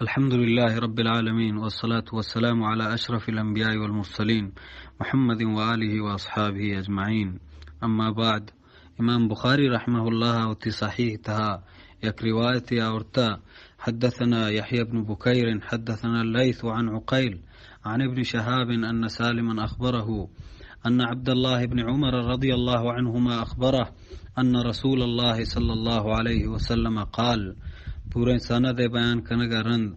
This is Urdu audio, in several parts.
الحمد لله رب العالمين والصلاة والسلام على أشرف الأنبياء والمرسلين محمد وآله وأصحابه أجمعين. أما بعد، امام بخاری رحمه الله وتی صحیح تها یک روایت آورتا حدثنا يحيى بن بكير حدثنا الليث عن عقيل عن ابن شهاب أن سالما أخبره أن عبد الله بن عمر رضي الله عنهما أخبره أن رسول الله صلى الله عليه وسلم قال. پورے سند بیان کنگا رند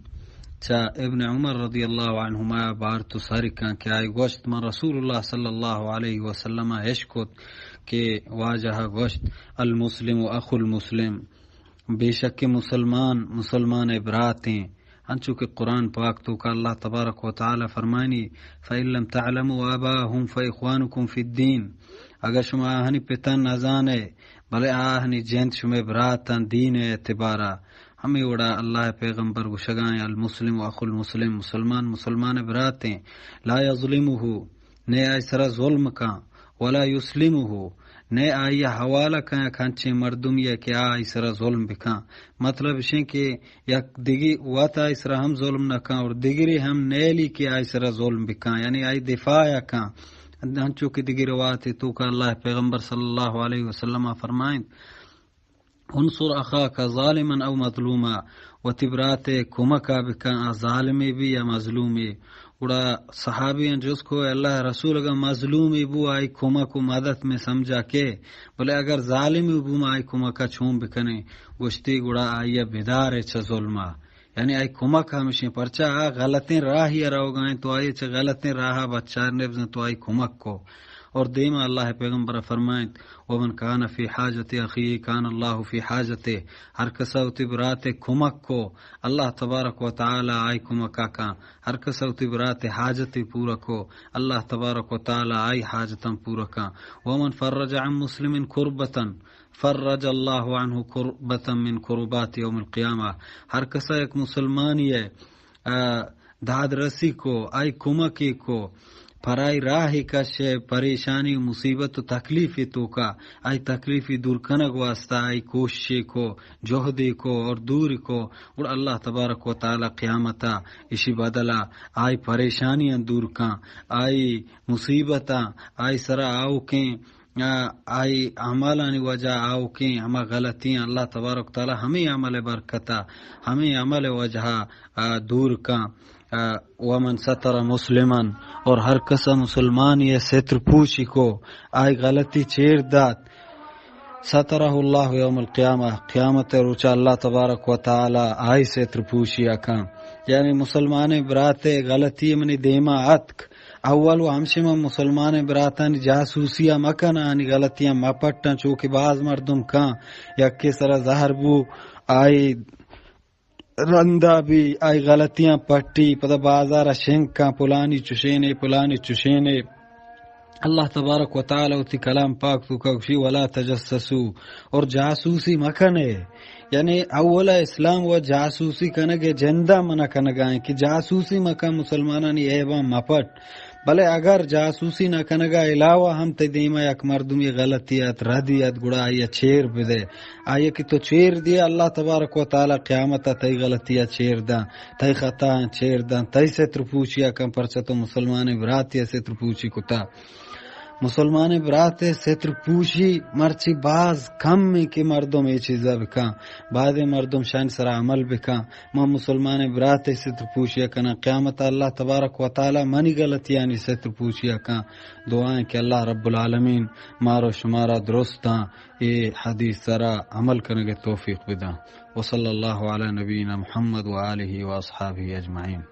چا ابن عمر رضی اللہ عنہما بار تو ساری کان کہ آئی گوشت من رسول اللہ صلی اللہ علیہ وسلم اشکت کہ واجہ گوشت المسلم و اخو المسلم، بے شک مسلمان براتیں انچو کہ قرآن پاک تو کا اللہ تبارک و تعالی فرمانی فَإِن لَمْ تَعْلَمُوا آبَاءَهُمْ فَإِخْوَانُكُمْ فِي الدِّينِ، اگر شما آہنی پتن نزانے بلے آہنی جنت شما براتن دین اعتبارا ہمیں وڑا اللہ پیغمبر گشگائیں المسلم و اخو المسلم، مسلمان براتیں لا یظلمہ نے آئی سرا ظلم کان ولا یسلمہ نے آئی حوالہ کان کھانچے مردم یہ کہ آئی سرا ظلم بکان، مطلب ہے کہ یک دیگی وات آئی سرا ہم ظلم نہ کان اور دیگری ہم نیلی کہ آئی سرا ظلم بکان، یعنی آئی دفاع کان ہنچو کی دیگی روایت تو کا اللہ پیغمبر صلی اللہ علیہ وسلم فرمائیں انصر اخاک ظالما او مظلوما و تبرات کمکا بکا ظالمی بھی یا مظلومی، اڑا صحابی جس کو اللہ رسول اگر مظلومی بو آئی کمک و مدد میں سمجھا کے بلے اگر ظالمی بو ما آئی کمکا چھوم بکنے گشتی گڑا آئی بیدار چھ ظلمہ، یعنی آئی کمک ہمیشہ پرچا غلطیں راہ ہی رو گئیں تو آئی چھ غلطیں راہ بچار نبزن تو آئی کمک کو، اور دیما اللہ پیغمبر فرمائیں ومن کان فی حاجت اخی کان اللہ فی حاجت، ہر کسوتی برات کمک کو اللہ تبارک و تعالی آئی کمکا کا، ہر کسوتی برات حاجت پورا کو اللہ تبارک و تعالی آئی حاجتاں پورا کا، ومن فرج عن مسلم کربتا فرج اللہ عنہ کربتا من کربات یوم القیامہ، ہر کسا ایک مسلمانی ہے داد رسی کو آئی کمکی کو پرائی راہی کشے پریشانی مصیبت و تکلیفی تو کا آئی تکلیفی دور کنگ واسطہ آئی کوششی کو جہدی کو اور دوری کو، اور اللہ تبارک و تعالی قیامتا اسی بدلا آئی پریشانیاں دور کان آئی مصیبتاں آئی سرا آؤ کیں آئی عمالانی وجہ آؤ کیں ہما غلطیاں اللہ تبارک تعالی ہمیں عمل برکتا ہمیں عمل وجہ دور کان ومن ستر مسلمان، اور ہر کسا مسلمان یہ ستر پوچھی کو آئی غلطی چیر دات سترہ اللہ یوم القیامہ، قیامت روچا اللہ تبارک و تعالی آئی ستر پوچھی اکان، یعنی مسلمان برات غلطی منی دیما اتک اول و ہمشمہ مسلمان براتانی جاسوسیاں مکن آنی غلطیاں مپٹن چونکہ بعض مردم کان یک کے سرا زہر بو آئی رندہ بھی آئی غلطیاں پٹی پتہ بازارہ شنکاں پلانی چشینے اللہ تبارک و تعالی اتی کلام پاک تو کشی ولا تجسسو، اور جاسوسی مکنے، یعنی اولا اسلام و جاسوسی کنگے جندہ منع کنگائیں کہ جاسوسی مکن مسلمانانی ایوان مپٹ، بلے اگر جاسوسی نہ کنگا علاوہ ہم تدیمہ یک مردمی غلطیت ردیت گڑا آئیے چیر بدے آئیے کہ تو چیر دیا اللہ تبارک و تعالی قیامتا تی غلطیت چیر دا تی خطا چیر دا تی ستر پوچھیا کم پرچا تو مسلمان براتی ستر پوچھی کتا، مسلمان برات ستر پوچھی مرچی باز کم میں کہ مردم یہ چیزا بکا بعد مردم شان سر عمل بکا، ما مسلمان برات ستر پوچھیا کنا قیامت اللہ تبارک و تعالی منی غلطیانی ستر پوچھیا کنا، دعائیں کہ اللہ رب العالمین مارو شمارا درستاں یہ حدیث سرا عمل کرنے کے توفیق بدا، وصلی اللہ علی نبینا محمد و آلہ و اصحابہ اجمعین.